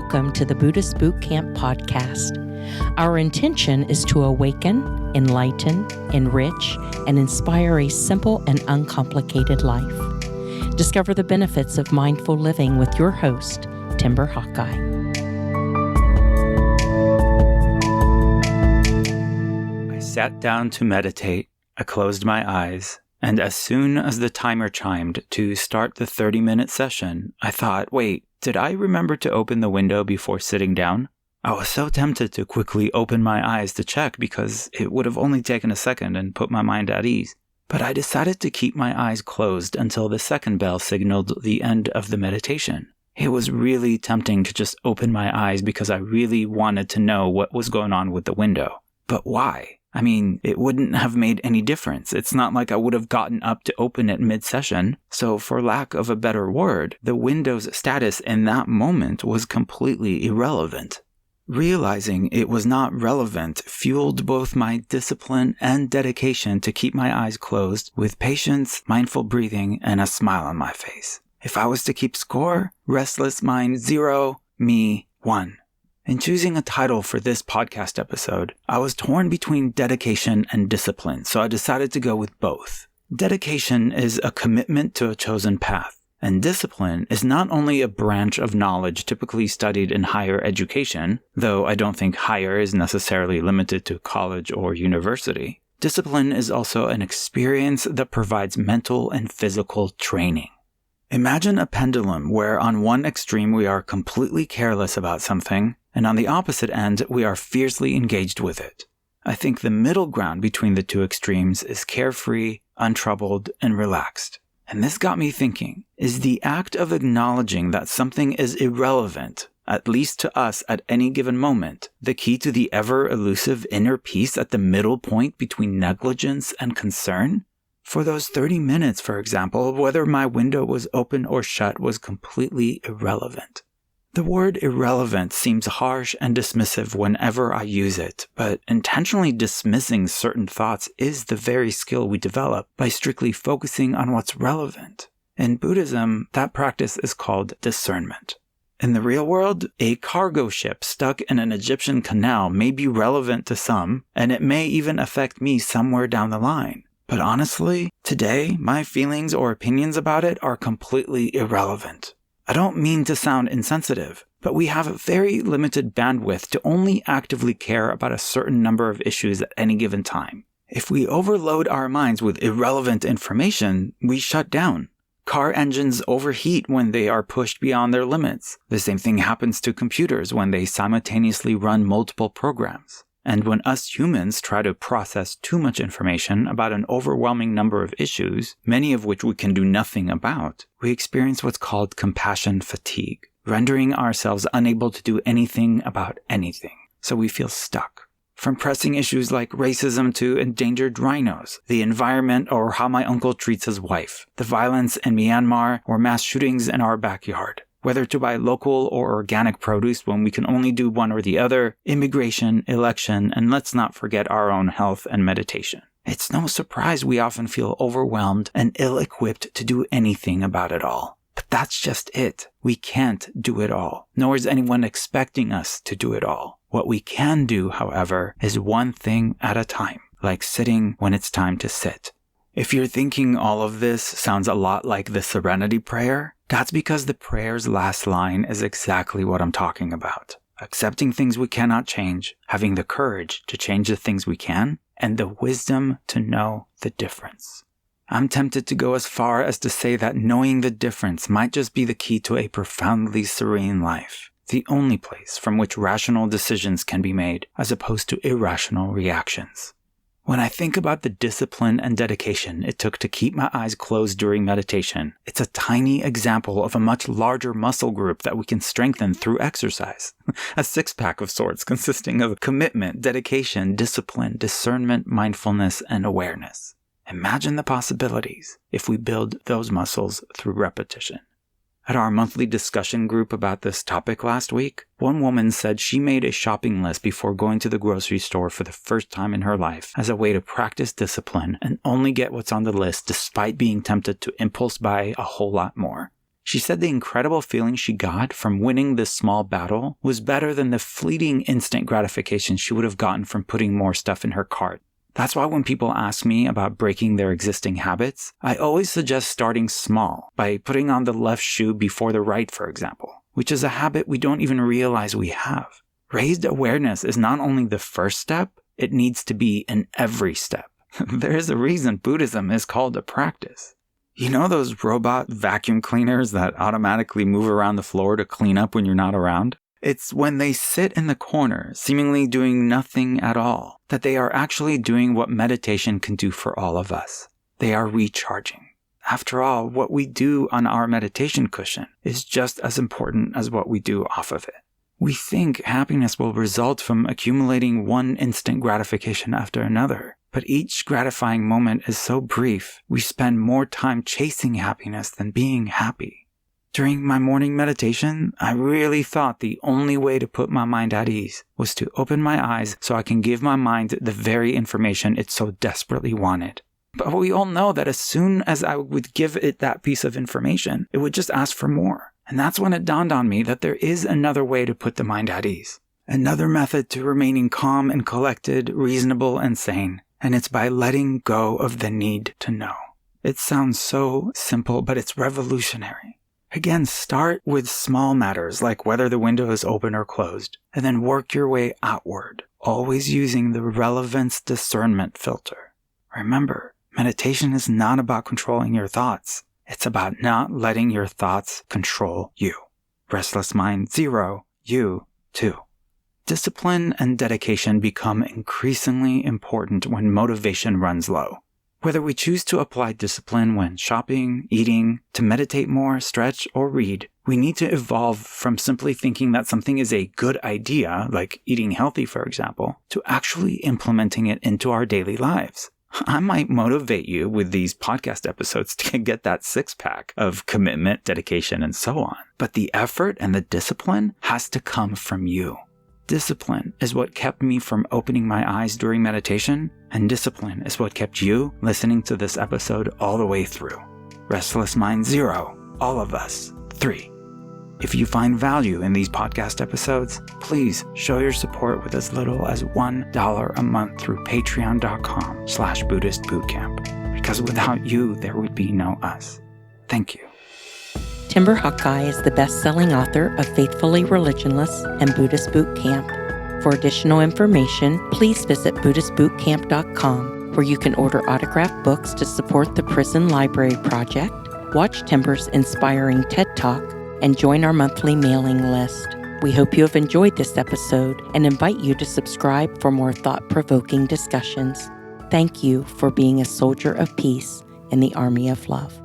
Welcome to the Buddhist Boot Camp podcast. Our intention is to awaken, enlighten, enrich, and inspire a simple and uncomplicated life. Discover the benefits of mindful living with your host, Timber Hawkeye. I sat down to meditate. I closed my eyes, and as soon as the timer chimed to start the 30-minute session, I thought, wait, did I remember to open the window before sitting down? I was so tempted to quickly open my eyes to check because it would have only taken a second and put my mind at ease. But I decided to keep my eyes closed until the second bell signaled the end of the meditation. It was really tempting to just open my eyes because I really wanted to know what was going on with the window. But why? I mean, it wouldn't have made any difference. It's not like I would have gotten up to open it mid-session. So for lack of a better word, the window's status in that moment was completely irrelevant. Realizing it was not relevant fueled both my discipline and dedication to keep my eyes closed with patience, mindful breathing, and a smile on my face. If I was to keep score, restless mind 0, me 1. In choosing a title for this podcast episode, I was torn between dedication and discipline, so I decided to go with both. Dedication is a commitment to a chosen path, and discipline is not only a branch of knowledge typically studied in higher education, though I don't think higher is necessarily limited to college or university. Discipline is also an experience that provides mental and physical training. Imagine a pendulum where on one extreme we are completely careless about something, and on the opposite end, we are fiercely engaged with it. I think the middle ground between the two extremes is carefree, untroubled, and relaxed. And this got me thinking, is the act of acknowledging that something is irrelevant, at least to us at any given moment, the key to the ever-elusive inner peace at the middle point between negligence and concern? For those 30 minutes, for example, whether my window was open or shut was completely irrelevant. The word irrelevant seems harsh and dismissive whenever I use it, but intentionally dismissing certain thoughts is the very skill we develop by strictly focusing on what's relevant. In Buddhism, that practice is called discernment. In the real world, a cargo ship stuck in an Egyptian canal may be relevant to some, and it may even affect me somewhere down the line. But honestly, today, my feelings or opinions about it are completely irrelevant. I don't mean to sound insensitive, but we have a very limited bandwidth to only actively care about a certain number of issues at any given time. If we overload our minds with irrelevant information, we shut down. Car engines overheat when they are pushed beyond their limits. The same thing happens to computers when they simultaneously run multiple programs. And when us humans try to process too much information about an overwhelming number of issues, many of which we can do nothing about, we experience what's called compassion fatigue, rendering ourselves unable to do anything about anything. So we feel stuck. From pressing issues like racism to endangered rhinos, the environment or how my uncle treats his wife, the violence in Myanmar or mass shootings in our backyard. Whether to buy local or organic produce when we can only do one or the other, immigration, election, and let's not forget our own health and meditation. It's no surprise we often feel overwhelmed and ill-equipped to do anything about it all. But that's just it. We can't do it all, nor is anyone expecting us to do it all. What we can do, however, is one thing at a time, like sitting when it's time to sit. If you're thinking all of this sounds a lot like the Serenity Prayer, that's because the prayer's last line is exactly what I'm talking about. Accepting things we cannot change, having the courage to change the things we can, and the wisdom to know the difference. I'm tempted to go as far as to say that knowing the difference might just be the key to a profoundly serene life, the only place from which rational decisions can be made as opposed to irrational reactions. When I think about the discipline and dedication it took to keep my eyes closed during meditation, it's a tiny example of a much larger muscle group that we can strengthen through exercise. A six-pack of sorts consisting of commitment, dedication, discipline, discernment, mindfulness, and awareness. Imagine the possibilities if we build those muscles through repetition. At our monthly discussion group about this topic last week, one woman said she made a shopping list before going to the grocery store for the first time in her life as a way to practice discipline and only get what's on the list despite being tempted to impulse buy a whole lot more. She said the incredible feeling she got from winning this small battle was better than the fleeting instant gratification she would have gotten from putting more stuff in her cart. That's why when people ask me about breaking their existing habits, I always suggest starting small by putting on the left shoe before the right, for example, which is a habit we don't even realize we have. Raised awareness is not only the first step, it needs to be in every step. There is a reason Buddhism is called a practice. You know those robot vacuum cleaners that automatically move around the floor to clean up when you're not around? It's when they sit in the corner, seemingly doing nothing at all, that they are actually doing what meditation can do for all of us. They are recharging. After all, what we do on our meditation cushion is just as important as what we do off of it. We think happiness will result from accumulating one instant gratification after another. But each gratifying moment is so brief, we spend more time chasing happiness than being happy. During my morning meditation, I really thought the only way to put my mind at ease was to open my eyes so I can give my mind the very information it so desperately wanted. But we all know that as soon as I would give it that piece of information, it would just ask for more. And that's when it dawned on me that there is another way to put the mind at ease. Another method to remaining calm and collected, reasonable and sane. And it's by letting go of the need to know. It sounds so simple, but it's revolutionary. Again, start with small matters like whether the window is open or closed, and then work your way outward, always using the relevance discernment filter. Remember, meditation is not about controlling your thoughts. It's about not letting your thoughts control you. Restless mind 0, you 2. Discipline and dedication become increasingly important when motivation runs low. Whether we choose to apply discipline when shopping, eating, to meditate more, stretch, or read, we need to evolve from simply thinking that something is a good idea, like eating healthy, for example, to actually implementing it into our daily lives. I might motivate you with these podcast episodes to get that six-pack of commitment, dedication, and so on. But the effort and the discipline has to come from you. Discipline is what kept me from opening my eyes during meditation, and discipline is what kept you listening to this episode all the way through. Restless Mind 0, all of us 3. If you find value in these podcast episodes, please show your support with as little as $1 a month through patreon.com/BuddhistBootcamp. Because without you, there would be no us. Thank you. Timber Hakai is the best-selling author of Faithfully Religionless and Buddhist Boot Camp. For additional information, please visit BuddhistBootcamp.com, where you can order autographed books to support the Prison Library Project, watch Timber's inspiring TED Talk, and join our monthly mailing list. We hope you have enjoyed this episode and invite you to subscribe for more thought-provoking discussions. Thank you for being a soldier of peace in the army of love.